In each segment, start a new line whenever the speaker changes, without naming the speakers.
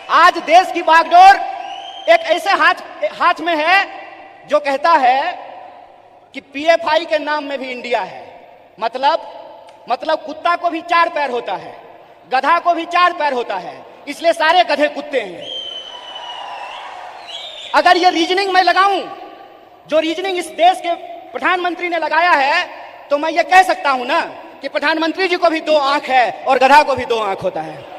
आज देश की बागडोर एक ऐसे हाथ में है जो कहता है कि पीएफआई के नाम में भी इंडिया है। मतलब कुत्ता को भी 4 पैर होता है, गधा को भी 4 पैर होता है, इसलिए सारे गधे कुत्ते हैं। अगर ये रीजनिंग मैं लगाऊं, जो रीजनिंग इस देश के प्रधानमंत्री ने लगाया है, तो मैं ये कह सकता हूं ना कि प्रधानमंत्री जी को भी 2 आंख है और गधा को भी 2 आंख होता है।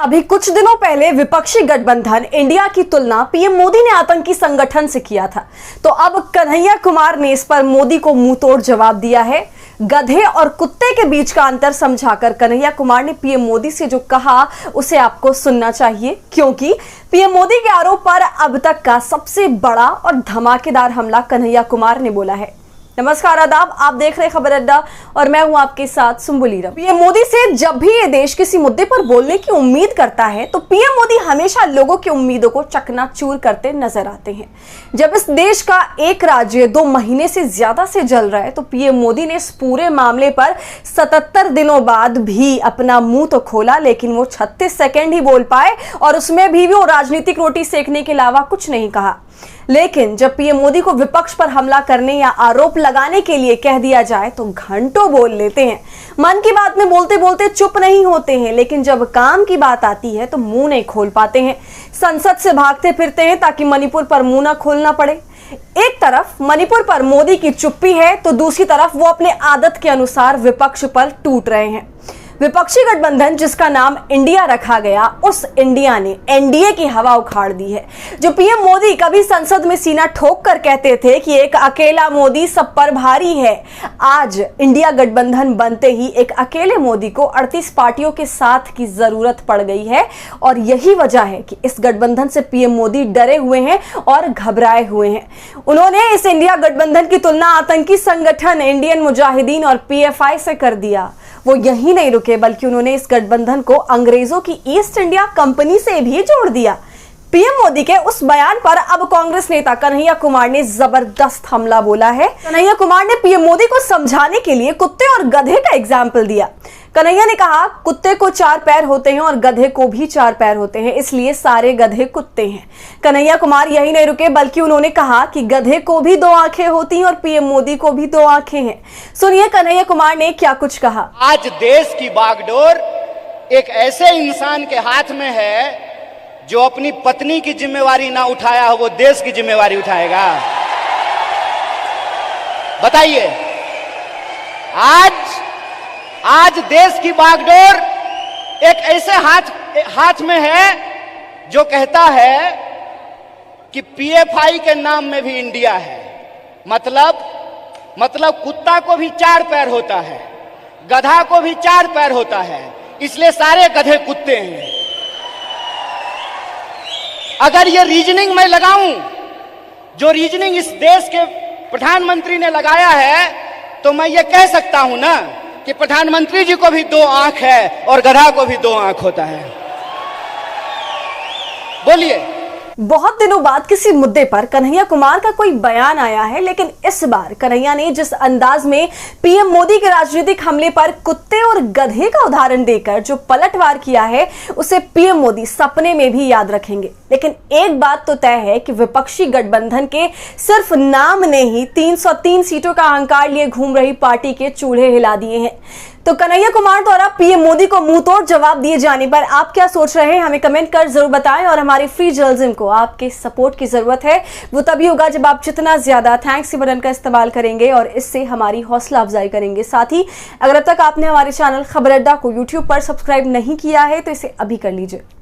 अभी कुछ दिनों पहले विपक्षी गठबंधन इंडिया की तुलना पीएम मोदी ने आतंकी संगठन से किया था, तो अब कन्हैया कुमार ने इस पर मोदी को मुंहतोड़ जवाब दिया है। गधे और कुत्ते के बीच का अंतर समझाकर कन्हैया कुमार ने पीएम मोदी से जो कहा उसे आपको सुनना चाहिए, क्योंकि पीएम मोदी के आरोप पर अब तक का सबसे बड़ा और धमाकेदार हमला कन्हैया कुमार ने बोला है। नमस्कार, आदाब, आप देख रहे खबर अड्डा और मैं हूं आपके साथ सुम्बुली रम। पीएम मोदी से जब भी ये देश किसी मुद्दे पर बोलने की उम्मीद करता है तो पीएम मोदी हमेशा लोगों की उम्मीदों को चकनाचूर करते नजर आते हैं। जब इस देश का एक राज्य 2 महीने से ज्यादा से जल रहा है तो पीएम मोदी ने इस पूरे मामले पर 77 दिनों बाद भी अपना मुंह तो खोला, लेकिन वो 36 सेकेंड ही बोल पाए और उसमें भी वो राजनीतिक रोटी सेकने के अलावा कुछ नहीं कहा। लेकिन जब पीएम मोदी को विपक्ष पर हमला करने या आरोप लगाने के लिए कह दिया जाए तो घंटों बोल लेते हैं। मन की बात में बोलते बोलते चुप नहीं होते हैं, लेकिन जब काम की बात आती है तो मुंह नहीं खोल पाते हैं। संसद से भागते फिरते हैं ताकि मणिपुर पर मुंह ना खोलना पड़े। एक तरफ मणिपुर पर मोदी की चुप्पी है तो दूसरी तरफ वो अपने आदत के अनुसार विपक्ष पर टूट रहे हैं। विपक्षी गठबंधन जिसका नाम इंडिया रखा गया, उस इंडिया ने एनडीए की हवा उखाड़ दी है। जो पीएम मोदी कभी संसद में सीना ठोक कर कहते थे कि एक अकेला मोदी सब पर भारी है, आज इंडिया गठबंधन बनते ही एक अकेले मोदी को 38 पार्टियों के साथ की जरूरत पड़ गई है। और यही वजह है कि इस गठबंधन से पीएम मोदी डरे हुए हैं और घबराए हुए हैं। उन्होंने इस इंडिया गठबंधन की तुलना आतंकी संगठन इंडियन मुजाहिदीन और पीएफआई से कर दिया। वो यही नहीं रुके बल्कि उन्होंने इस गठबंधन को अंग्रेजों की ईस्ट इंडिया कंपनी से भी जोड़ दिया। पीएम मोदी के उस बयान पर अब कांग्रेस नेता कन्हैया कुमार ने जबरदस्त हमला बोला है। कन्हैया कुमार ने पीएम मोदी को समझाने के लिए कुत्ते और गधे का एग्जाम्पल दिया। कन्हैया ने कहा, कुत्ते को 4 पैर होते हैं और गधे को भी 4 पैर होते हैं, इसलिए सारे गधे कुत्ते हैं। कन्हैया कुमार यही नहीं रुके बल्कि उन्होंने कहा कि गधे को भी 2 आंखें होती हैं और पीएम मोदी को भी 2 आंखें हैं। सुनिए कन्हैया कुमार ने क्या कुछ कहा।
आज देश की बागडोर एक ऐसे इंसान के हाथ में है जो अपनी पत्नी की जिम्मेवारी ना उठाया हो, वो देश की जिम्मेवारी उठाएगा। बताइए, आज देश की बागडोर एक ऐसे हाथ में है जो कहता है कि पीएफआई के नाम में भी इंडिया है। मतलब कुत्ता को भी 4 पैर होता है, गधा को भी 4 पैर होता है, इसलिए सारे गधे कुत्ते हैं। अगर ये रीजनिंग मैं लगाऊं, जो रीजनिंग इस देश के प्रधानमंत्री ने लगाया है, तो मैं ये कह सकता हूं ना कि प्रधानमंत्री जी को भी 2 आंख है और गधा को भी 2 आंख होता है। बोलिए।
बहुत दिनों बाद किसी मुद्दे पर कन्हैया कुमार का कोई बयान आया है, लेकिन इस बार कन्हैया ने जिस अंदाज में पीएम मोदी के राजनीतिक हमले पर कुत्ते और गधे का उदाहरण देकर जो पलटवार किया है, उसे पीएम मोदी सपने में भी याद रखेंगे। लेकिन एक बात तो तय है कि विपक्षी गठबंधन के सिर्फ नाम ने ही 303 सीटों का अहंकार लिए घूम रही पार्टी के चूल्हे हिला दिए हैं। तो कन्हैया कुमार द्वारा पीएम मोदी को मुंहतोड़ जवाब दिए जाने पर आप क्या सोच रहे हैं, हमें कमेंट कर जरूर बताएं। और हमारे फ्री जर्नलिज्म को आपके सपोर्ट की जरूरत है, वो तभी होगा जब आप जितना ज्यादा थैंक्स के बटन का इस्तेमाल करेंगे और इससे हमारी हौसला अफजाई करेंगे। साथ ही अगर अब तक आपने हमारे चैनल खबर अड्डा को यूट्यूब पर सब्सक्राइब नहीं किया है तो इसे अभी कर लीजिए।